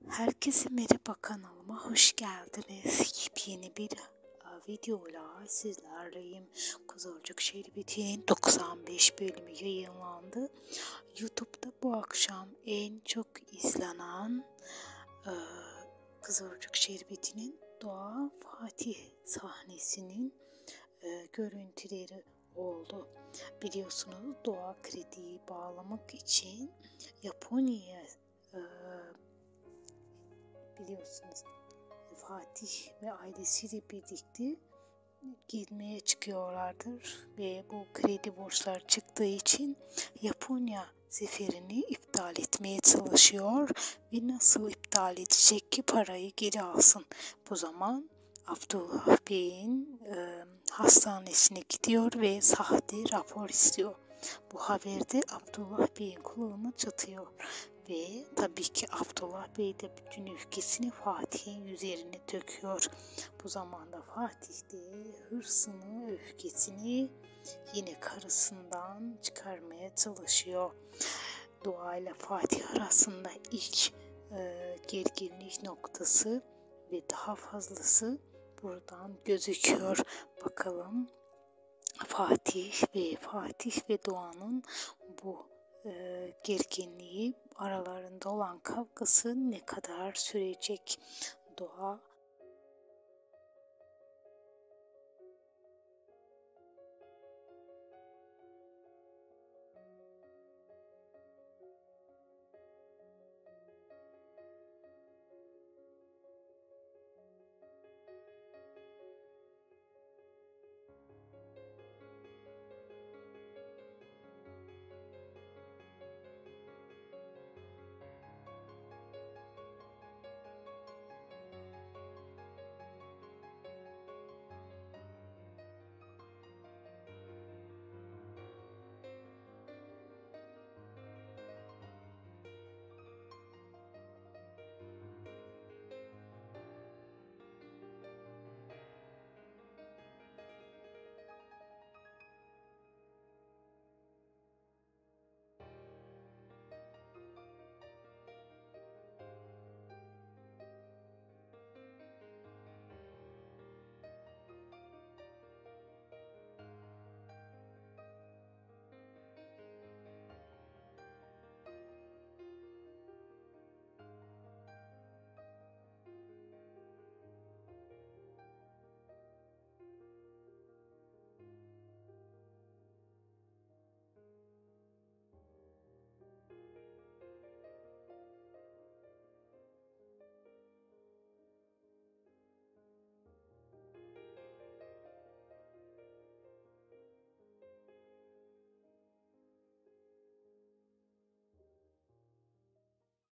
Herkese merhaba, kanalıma hoş geldiniz. Yepyeni bir videoyla sizlerleyim. Kızılcık Şerbeti'nin 95 bölümü yayınlandı. YouTube'da bu akşam en çok izlenen Kızılcık Şerbeti'nin Doğa Fatih sahnesinin görüntüleri oldu. Biliyorsunuz Doğa krediyi bağlamak için Japonya'ya biliyorsunuz Fatih ve ailesiyle birlikte gitmeye çıkıyorlardır ve bu kredi borçları çıktığı için Japonya seferini iptal etmeye çalışıyor ve nasıl iptal edecek ki parayı geri alsın. Bu zaman Abdullah Bey'in hastanesine gidiyor ve sahte rapor istiyor. Bu haberde Abdullah Bey'in kulağına çatıyor ve tabii ki Abdullah Bey de bütün öfkesini Fatih'in üzerine döküyor. Bu zamanda Fatih de hırsını, öfkesini yine karısından çıkarmaya çalışıyor. Doğa ile Fatih arasında ilk gerginlik noktası ve daha fazlası buradan gözüküyor. Bakalım Fatih ve Doğa'nın bu gerginliği, aralarında olan kavgası ne kadar sürecek? Doğa